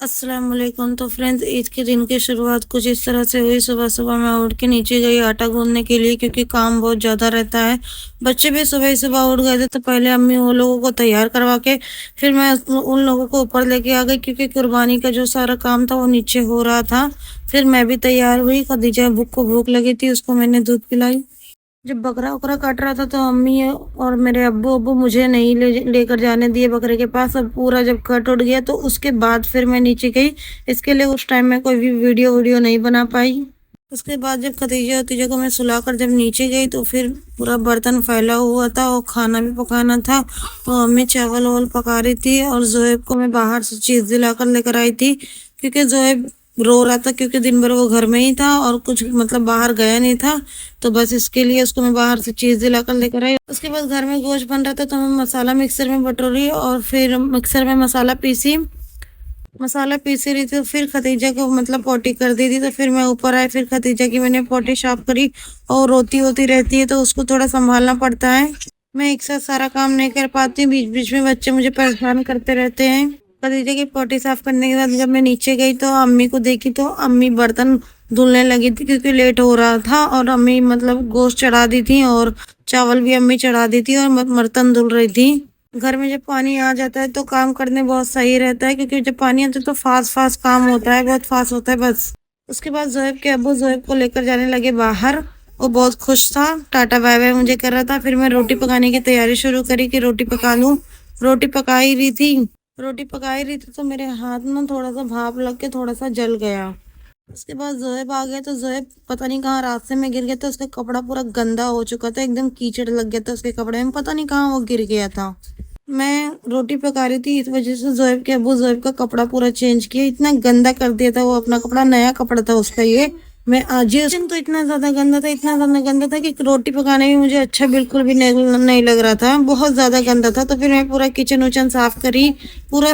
अस्सलाम वालेकुम। तो फ्रेंड्स, ईद के दिन की शुरुआत कुछ इस तरह से हुई। सुबह सुबह मैं उठ के नीचे गई आटा गूंदने के लिए, क्योंकि काम बहुत ज़्यादा रहता है। बच्चे भी सुबह ही सुबह उठ गए थे, तो पहले अम्मी वो लोगों को तैयार करवा के फिर मैं उन लोगों को ऊपर लेके आ गई, क्योंकि कुर्बानी का जो सारा काम था वो नीचे हो रहा था। फिर मैं भी तैयार हुई। खदीजा को भूख लगी थी, उसको मैंने दूध पिलाई। जब बकरा वकरा काट रहा था तो अम्मी और मेरे अब्बू अब्बू मुझे नहीं लेकर जाने दिए बकरे के पास। अब पूरा जब कट उठ गया तो उसके बाद फिर मैं नीचे गई। इसके लिए उस टाइम में कोई भी वीडियो नहीं बना पाई। उसके बाद जब खदीजा उतीजा को मैं सुलाकर जब नीचे गई तो फिर पूरा बर्तन फैला हुआ था और खाना भी पकाना था। तो अम्मी चावल वावल पका रही थी और जोएब को मैं बाहर से चीज़ दिलाकर लेकर आई थी, क्योंकि जोएब रो रहा था, क्योंकि दिन भर वो घर में ही था और कुछ मतलब बाहर गया नहीं था। तो बस इसके लिए उसको मैं बाहर से चीज़ दिलाकर लेकर आई। उसके बाद घर में गोश्त बन रहा था, तो मैं मसाला मिक्सर में बटोरी और फिर मिक्सर में मसाला पीसी रही थी। तो फिर खतीजा को मतलब पोटी कर दी थी, तो फिर मैं ऊपर आई। फिर खतीजा की मैंने पोटी साफ करी। और रोती होती रहती है तो उसको थोड़ा संभालना पड़ता है। मैं एक साथ सारा काम नहीं कर पाती, बीच बीच में बच्चे मुझे परेशान करते रहते हैं। खदीजा की पोटी साफ करने के बाद जब मैं नीचे गई तो अम्मी को देखी, तो अम्मी बर्तन धुलने लगी थी, क्योंकि लेट हो रहा था। और अम्मी मतलब गोश्त चढ़ा दी थी और चावल भी अम्मी चढ़ा दी थी और बर्तन धुल रही थी। घर में जब पानी आ जाता है तो काम करने बहुत सही रहता है, क्योंकि जब पानी आता है तो फास्ट फास्ट काम होता है, बहुत फास्ट होता है बस। उसके बाद जोएब के अब्बू जोएब को लेकर जाने लगे बाहर। वो बहुत खुश था, टाटा बाय बाय मुझे कर रहा था। फिर मैं रोटी पकाने की तैयारी शुरू करी कि रोटी पका लूं। रोटी पका ही रही थी रोटी पका ही रही थी तो मेरे हाथ में थोड़ा सा भाप लग के थोड़ा सा जल गया। उसके बाद जोएब आ गया, तो जोएब पता नहीं कहाँ रास्ते में गिर गया था। उसका कपड़ा पूरा गंदा हो चुका था, एकदम कीचड़ लग गया था उसके कपड़े में, पता नहीं कहाँ वो गिर गया था। मैं रोटी पका रही थी, इस वजह से जोएब के अब्बू जोएब का कपड़ा पूरा चेंज किया। इतना गंदा कर दिया था वो अपना कपड़ा, नया कपड़ा था उसका ये। मैं आज ही उस दिन तो इतना ज्यादा गंदा था, इतना ज्यादा गंदा था कि रोटी पकाने में मुझे अच्छा बिल्कुल भी नहीं लग रहा था, बहुत ज्यादा गंदा था। तो फिर मैं पूरा किचन उचन साफ करी, पूरा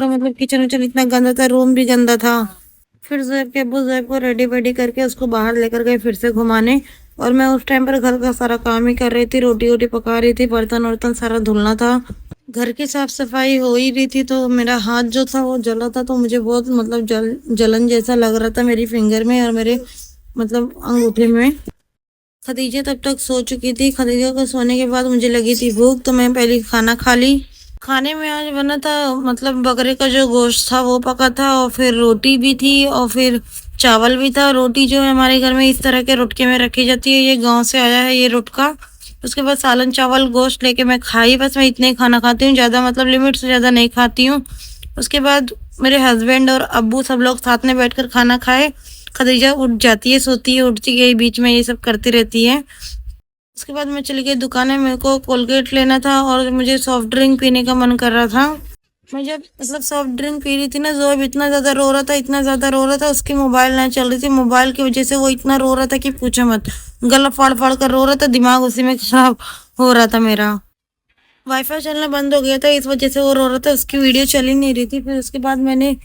मतलब किचन उचन इतना गंदा था, रूम भी गंदा था। फिर जोएब के अब्बू जोएब को रेडी वेडी करके उसको बाहर लेकर गए फिर से घुमाने। और मैं उस टाइम पर घर का सारा काम ही कर रही थी, रोटी वोटी पका रही थी, बर्तन वर्तन सारा धुलना था। घर की साफ सफाई हो ही रही थी तो मेरा हाथ जो था वो जला था, तो मुझे बहुत मतलब जलन जैसा लग रहा था मेरी फिंगर में और मेरे मतलब अंगूठे में। खदीजा तब तक सो चुकी थी। खदीजा को सोने के बाद मुझे लगी थी भूख, तो मैं पहले खाना खा ली। खाने में आज बना था मतलब बकरे का जो गोश्त था वो पका था, और फिर रोटी भी थी और फिर चावल भी था। रोटी जो है हमारे घर में इस तरह के रुटके में रखी जाती है, ये गांव से आया है ये रुटका। उसके बाद सालन चावल गोश्त लेके मैं खाई, बस मैं इतने ही खाना खाती हूँ, ज़्यादा मतलब लिमिट से ज़्यादा नहीं खाती हूँ। उसके बाद मेरे हस्बैंड और अब्बू सब लोग साथ में बैठकर खाना खाए। खदीजा उठ जाती है, सोती है, उठती गई, बीच में ये सब करती रहती है। उसके बाद मैं चली गई दुकान में, मेरे को कोलगेट लेना था और मुझे सॉफ्ट ड्रिंक पीने का मन कर रहा था। मैं जब मतलब सॉफ्ट ड्रिंक पी रही थी ना, जोएब इतना ज़्यादा रो रहा था, इतना ज़्यादा रो रहा था, उसकी मोबाइल नहीं चल रही थी। मोबाइल की वजह से वो इतना रो रहा था कि पूछो मत, गला फाड़ फाड़ कर रो रहा था, दिमाग उसी में खराब हो रहा था मेरा। वाईफाई चलना बंद हो गया था, इस वजह से वो रो रहा था, उसकी वीडियो चल ही नहीं रही थी। फिर उसके बाद मैंने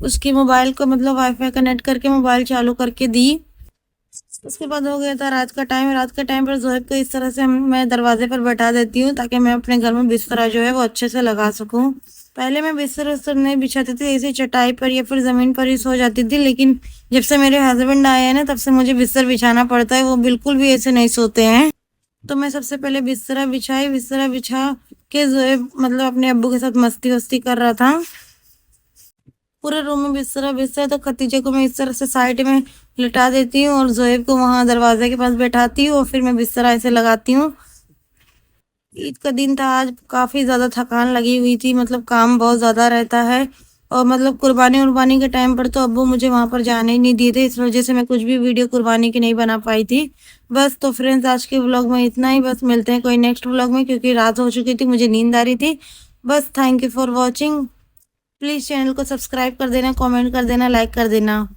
उसकी मोबाइल को मतलब वाईफाई कनेक्ट करके मोबाइल चालू करके दी। उसके बाद हो गया था रात का टाइम। रात के टाइम पर जोएब को इस तरह से मैं दरवाजे पर बैठा देती हूँ, ताकि मैं अपने घर में बिस्तरा जो है वो अच्छे से लगा सकूँ। पहले मैं बिस्तर उस्तर नहीं बिछाती थी, ऐसे चटाई पर या फिर ज़मीन पर ही सो जाती थी। लेकिन जब से मेरे हस्बैंड आए हैं ना, तब से मुझे बिस्तर बिछाना पड़ता है, वो बिल्कुल भी ऐसे नहीं सोते हैं। तो मैं सबसे पहले बिस्तरा बिछा के जोएब मतलब अपने अब्बू के साथ मस्ती वस्ती कर रहा था। पूरे रूम में बिस्तरा बिस्तरा, तो खतीजे को मैं इस तरह से साइड में लिटा देती हूँ और जोएब को वहां दरवाजे के पास बैठाती हूँ और फिर मैं बिस्तरा ऐसे लगाती हूँ। ईद का दिन था आज, काफी ज्यादा थकान लगी हुई थी, मतलब काम बहुत ज्यादा रहता है। और मतलब कुर्बानी उर्बानी के टाइम पर तो अब्बू मुझे वहां पर जाने ही नहीं दिए थे, इस वजह से मैं कुछ भी वीडियो कुर्बानी की नहीं बना पाई थी। बस तो फ्रेंड्स, आज के व्लॉग में इतना ही, बस मिलते हैं कोई नेक्स्ट व्लॉग में, क्योंकि रात हो चुकी थी, मुझे नींद आ रही थी। बस thank you for watching. Please channel को सब्सक्राइब कर देना, कमेंट कर देना, लाइक कर देना।